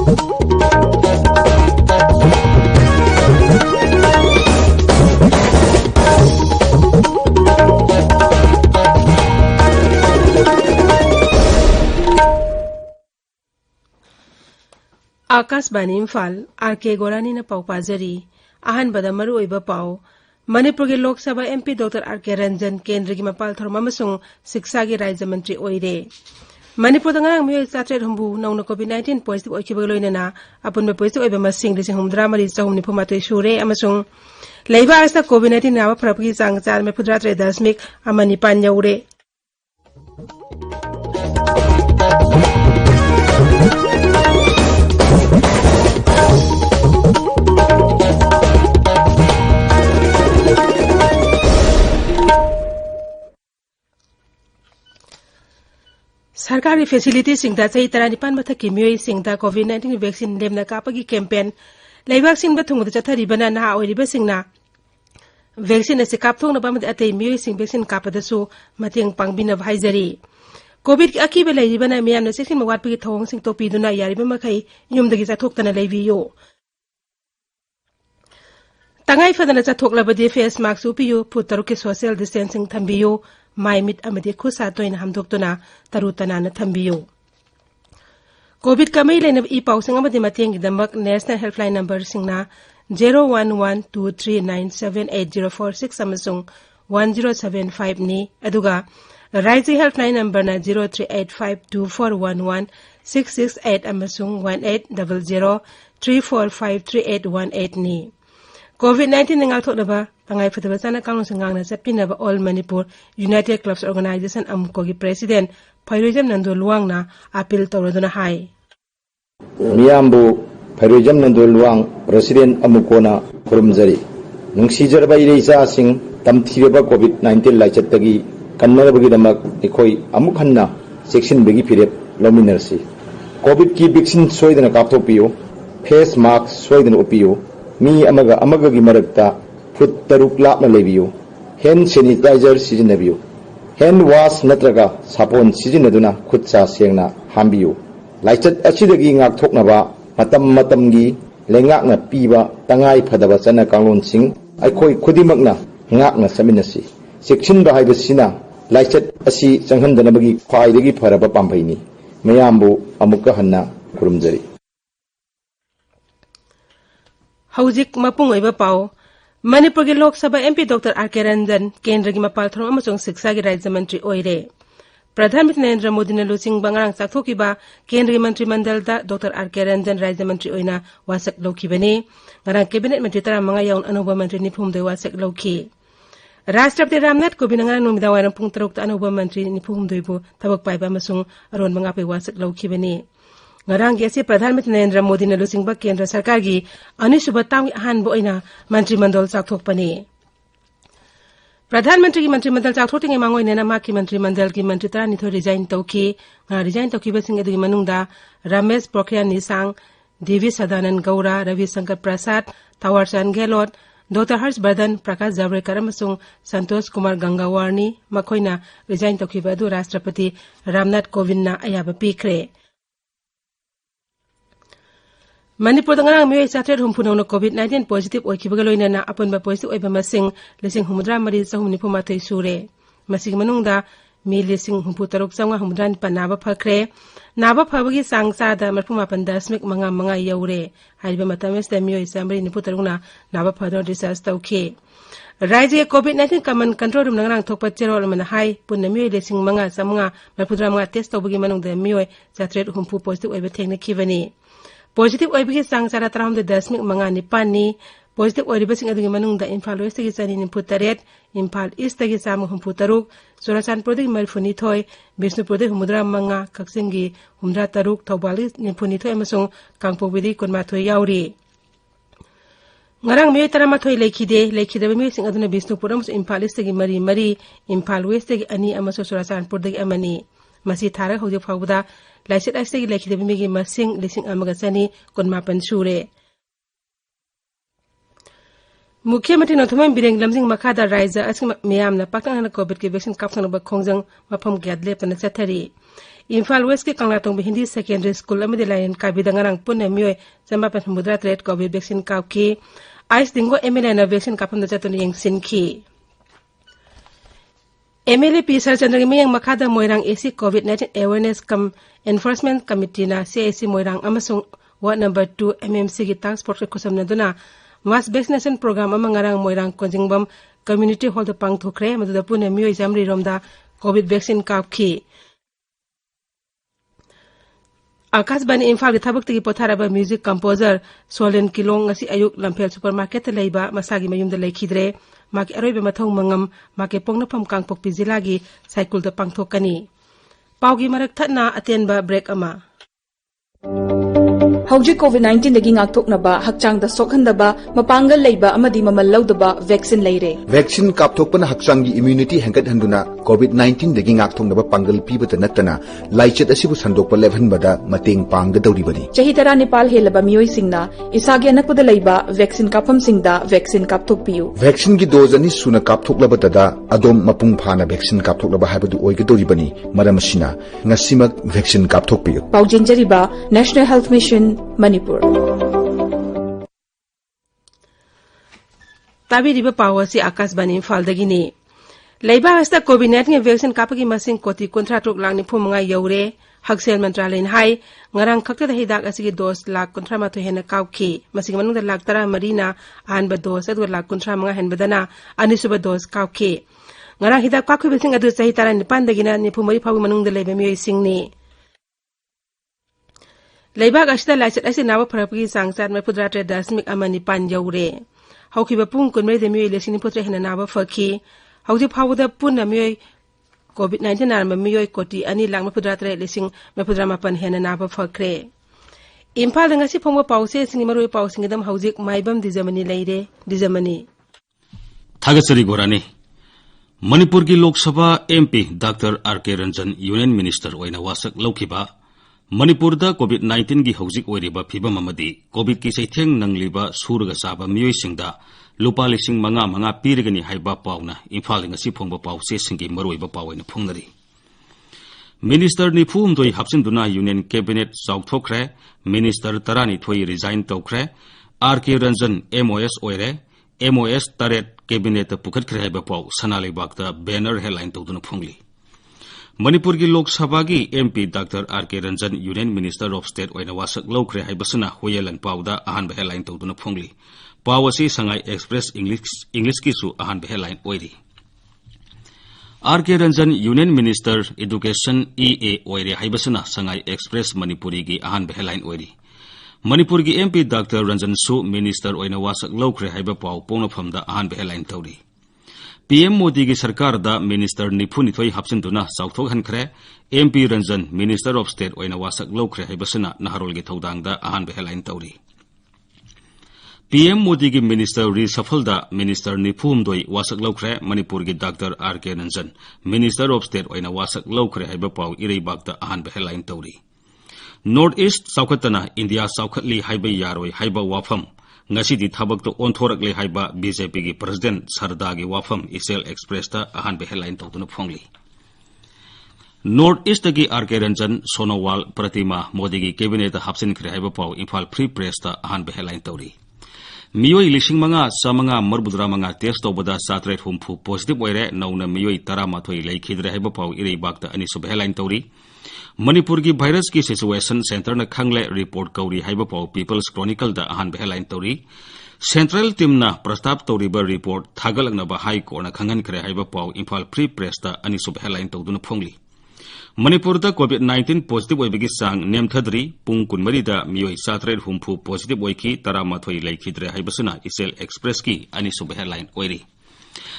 Akashvani Imphal R K गोरानी न पाउ पाजरी आहन बदा मरु ओइबा पाउ मणिपुर के Lok Sabha MP doctor RK Ranjan केंद्र की मपाल थोरम अमसुंग शिक्षा की राज्य मंत्री ओइरे मणिपुर दंगरांग मियो चात्रे हमबु नौना कोविड-19 पॉजिटिव ओइखिबा लोइनना अपुन पॉजिटिव ओइबा मसिंग लिसिंग हुमद्रा मरि चहुमनि फुमातोय सुरे अमसुंग लेबा आस्ता कोविड-19 नावा फरपगी चांग चार में फुद्रा 3.9 यौरे सरकारी फेसिलिटी सिंगदा चही 19 मथकी मियोई सिंगदा कोविड-19 वैक्सीन लेमना कापगी कैंपेन लेबाक सिंगबा थुंगदा चथरिबना नहा ओइरिबा सिंगना वैक्सीन असे कापथोंगना बामद अतै मियोई सिंग वैक्सीन कापदसु मतेंग पांगबिना भाइजरी कोविड की अकीबा लेरिबना मियामना सेक्सिन मवाटपगी थोंग सिंग तोपीदुना यारिबा मखै युमदगी चाथोक्तना लेबियो तंगाई फदना चाथोक्लबदि फेस मास्क उपियो फुट 3 के सोशल डिस्टेंसिंग थंबियो माइ मिट अमदि खुसा तोइना हमदोक्तुना तरु तनाना थंबियो कोविड कमई लेनब ई पाउसिंग अमदि मतेंगी दमक नेशनल हेल्पलाइन नंबर सिंगना 0112397846 अमसुंग 1075 नि अदुगा राज्य हेल्पलाइन नंबर ना 03852411 अमसुंग 180034538818 नि कोविड-19 नंगाल थोलबा तंगाई फतबा चाना कांगलो संगांगना चपिनबा all Manipur united clubs organisation अमुको की प्रेसिडेंट फैरोजम नंदो लुवांगना अपील तौरदुना हाय मियामबु फैरोजम नंदो लुवांग प्रेसिडेंट अमुकोना खुरुमजरी नुंसीजरबा इरेजा सिंग तमथिरबा कोविड-19 लाइचतगी कन्नरबगी दमक इखोई अमुक हन्ना सेक्शन बेगी फिरेप लोमिनरसी कोविड की वैक्सीन सोइदना कापथोपियो फेस मास्क सोइदना उपियो मी अमगा की मरकता फुट 3 लापना लेबियो हैंड सैनिटाइजर सिजिनबियो हैंड वाश नत्रगा सापोन सिजिनदुना खुदसा सेंगना हांबियो लाइचत असिदगी ngaktoknaba matam-matamgi lengakna piba tangai phadaba chana kanglonsing aikhoi khudimakna ngakna saminasi section ba haibasina लाइचत असी चंगहनदनबगी ख्वाइदगी फरबा पांफैनी मयामबु अमुक्का हन्ना खुरुमजरी हौजिक मपुंग ओइबा पाओ मणिपुर के Lok Sabha MP doctor RK Ranjan केंद्र की मपाल थोरम अमसुंग शिक्षा की राज्य मंत्री ओइरे प्रधानमंत्री नरेंद्र मोदी ने लुचिंग बंगांग चाथोकीबा केंद्रीय मंत्रिमंडल दा डॉक्टर आरके रंजन राज्य मंत्री ओइना वासक लौखिबने ngara कैबिनेट मंत्री 35 याउन अनोबा मंत्री निफुमदे वासक लौखि राष्ट्रपति रामनाथ कोविंद ngara नुमिदा वारम पुंग 3 अनोबा मंत्री निफुमदोइबो थबक पाइबा अमसुंग अरोन मंगा पे वासक लौखिबने ngarang yase प्रधानमंत्री नरेंद्र मोदी ने लुचिंगबा केंद्र सरकार की अनिसुबा तांग अहानबो ओइना मंत्रिमंडल चाथोकपने प्रधानमंत्री की मंत्रिमंडल चाथोटिंगे मांगोइनेना माकी मंत्रिमंडल की मंत्री 12 रिजाइन तौखि रिजाइन तौखिबा सिंग अदुगी मनुंगदा रमेश पोखरियाल निशांग देवी सदानंद गौड़ा रविशंकर प्रसाद तावरचंद गहलोत डॉक्टर हर्षवर्धन प्रकाश जावड़ेकर अमसुंग संतोष कुमार गंगावारनी मखोइना रिजाइन तौखिबा अदु राष्ट्रपति रामनाथ कोविंदना अयाबा पीखरे मणिपुर दंगरांग मियोई चात्रेट हुमफुनौना कोविड-19 पॉजिटिव ओइखिबगा लोइनना अपुनबा पॉजिटिव ओइबा मसिंग लिसिंग हुमद्रा मरि चहुमनि फुमाथै सुरे मसिग मनुंगदा मी लिसिंग हुमफु 3,919 नाबा फखरे नाबा फबगी चांग चादा 95.5 यौरे हाइबा मतमेसदा मियोई चामरि निफु तरुना नाबा फदर रिसर्च तौखि राज्य कोविड-19 कमन कंट्रोल रूम नंगरांग थोकपा चेरोल मन हाई पुन्ना मियोई लिसिंग मंगा चामंगा मफुद्रा टेस्ट तौबगी मनुंगदा मियोई चात्रेट हुमफु पॉजिटिव ओइबा थेंगनखिबनि पॉजिटिव ओइबगी चांग चारा 3.9 नि पॉजिटिव ओइरिबसिंग अदुगी मनुंगदा इम्फाल वेस्ट की 9.8 इम्फाल ईस्ट की 3.3 चुराचानपुर दगी 9.2 बिष्णुपुर दगी 9.5 कक्सिंगी 9.3 थौबाल 9.2 अमसुंग कांगपोबदी 12 याउरी ngarang miyoy 13 लेखिदबा मियोयसिंग अदुना बिष्णुपुर अमसुंग इम्फाल ईस्ट की 3 इम्फाल वेस्ट की 2 अमसुंग चुराचानपुर दगी अमनी मसी थारा हौजि फावदा लाइसेट असे की लेखिदबा मिगी मसिंग लिसिंग अमगा चनी 19 सुरे मुख्यमंत्री नथुमन बिरेंग लमजिंग मखादा राज्य असिंग मियामना पाक्तांगना कोविड की vaccine कापथनबा खोंजंग मफम ग्याद लेपना चथरी Imphal West ke Kanglatong Hindi Secondary School amadi lain kabida ngarang punna miyoy jamapan humudra threat COVID vaccine kauki ais dingo MLA na vaccine kapam da jatun yang sinki MLA P Sarchandra yang makada moirang AC COVID-19 Awareness Enforcement Committee na CAC moirang amasung Ward number 2 MMC ki task force kusam na duna mass vaccination program amangarang moirang konjingbam community hall da pang thokre maduda punna miyoy jamri romda COVID vaccine kauki Akasbani Imphal ki thabak tigi potharaba music composer Solen Kilong ngasi ayuk Lampel supermarket leiba masagi mayumda leikhidre maki aroibe mathong mangam make pongna pham kangpok pizila gi cycle da pangthokani paugi marak thatna atenba break ama Hojik COVID-19 dagi ngakthoknaba hakchangda sokhandaba mapangal leiba amadi mamal laudaba vaccine leire vaccine kapthokpana hakchanggi immunity hengkat handuna COVID-19 dagi ngakthoknaba pangal pibata natana laichet asibu sandokpa levanbada mateng panggadawribani chahi tara Nepal helaba miyoi singna isagi anakpada leiba vaccine kapam singda vaccine kapthokpiu vaccine gi dose ani suna kapthoklabada adom mapung phana vaccine kapthoklaba habadu oigadawribani maramasina ngasimak vaccine kapthokpiu paujenjariba National Health Mission Manipur Tabi riba pawasi Akasbani Imphal dagini Leiba hasta COVID-19 vaccine kapagi masing koti kontra truk lang ni phumanga yaure Haksel Mantralain hai ngarang khakta da hidak asigi dos lak kontra ma to hena kauki masing manung da lak tara marina an ba dos adu lak kontra manga hen badana anisuba dos kauki ngarang hidak kakhu besing adu sahi tara ni pandagina ni phumari phabu manung da leiba mioi singni Leibak asida lachet asi nawa parapagi sangsat mai pudra tre dasmik amani pan yaure hauki ba pung kun mai de mioi lesini putre hena nawa fakhi hauji phawuda punna mioi COVID-19 narma mioi koti ani lang mai pudra tre lesing mai pudra mapan hena nawa fakre Imphal ngasi phongwa pause singi maroi pause ngidam haujik Maibam Dwijamani leire Dwijamani Thagasari Gorani Manipur ki Lok Sabha MP Dr. R.K. Ranjan Union Minister oina wasak laukiba Manipur da COVID-19 gi hojik oiriba phibam amadi COVID ki saitheng nangliba surga saba miyoi singda lupa lising manga pirigani haiba pauna Imphal ngasi phongba pause singi maroiba pawaina phongnari Minister ni phum doi hapsinduna Union Cabinet sauthokre Minister tarani thoi resign tokre R.K. Ranjan MOS oire MOS taret Cabinet pukhatkre haiba paw sanali bakta banner headline tawduna phongli Manipur ki Lok Sabha gi MP Dr. R.K. Ranjan Union Minister of State oina wasak lokre haibasuna hoyelan pawda ahan headline tawduna phongli pawasi Sangai Express English ki su ahan headline oiri R.K. Ranjan Union Minister Education EA oire haibasuna Sangai Express Manipuri gi ahan headline oiri Manipur gi MP Dr. Ranjan su Minister oina wasak lokre haiba paw pongna phamda ahan headline tawri PM Modi ki sarkar da Minister Nipuni thoi hapsinduna sauthok hankre MP Ranjan Minister of State oina wasak lokre haibasana naharol gi thodang da ahan headline tawri PM Modi ki Minister reshuffle da Minister Nipum doi wasak lokre Manipur ki Dr. R.K. Ranjan Minister of State oina wasak lokre haiba paw irei bakta ahan headline tawri North East saukhatana India saukhatli haiba yaroi haiba wafam Ngasidi thabak to onthorakle haiba BJP ki President Sarda gi wafam Isel Express ta ahan headline tawduna phongli North East gi R.K. Ranjan Sonowal Pratima Modi gi Cabinet hapsin khre haiba paw Imphal Free Press ta ahan headline tawri Miyoi lising manga samanga marbudra manga test tawbada satret humpu positive oire nauna miyoi tarama thoi leikhidre haiba paw irei bakta ani sub headline tawri Manipur ki virus ki situation center na khangle report kauri haiba paw People's Chronicle da ahan headline tawri Central team na prastab tawri ba report thagalakna ba high court na khangan khre haiba paw Imphal Free Press da ani sub headline tawduna phongli Manipur da COVID-19 positive oibagi sang nemthadri pung kunmari da miyoi satret humpu positive oiki tarama thoi leikhidre haibasuna Isel Express ki ani sub headline oiri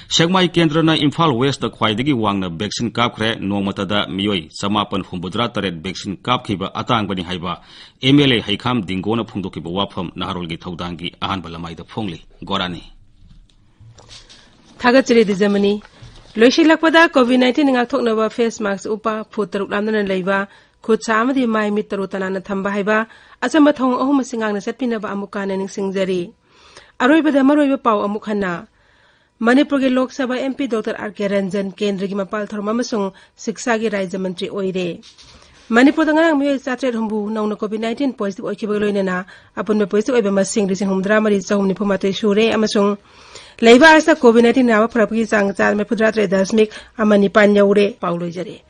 Shagmai Kendra na Imphal West da khwaidagi wangna vaccine kapkhre nongmata da miyoi samapan humbudra taret vaccine kapkhiba atangbani haiba MLA Haikham Dingona phungdokiba wafam naharolgi thaudangi ahan balamai da phongli Gorani Thagachiri Dwijamani Loishilakpada COVID-19 ngakthoknaba face mask upa phutaruk lamdana leiba khutsa amadi mai mitaru tanana thamba haiba achamba thong ahum singangna setpinaba amukana ningsingjari aroibada maroiba paw amukhana Manipur ki Lok Sabha MP Dr. R.K. Ranjan Kendra ki mapal thorma masung Shiksha ki Rajya Mantri oire Manipur ngarang mioi satret humbu nauna COVID-19 positive oikiba loinena apun positive oiba masing lising humdra mari chahum ni phumate shure amasung leiba asa COVID-19 nawa pharapgi chang char me phudra 3.9 amani pan yaure pauloi jare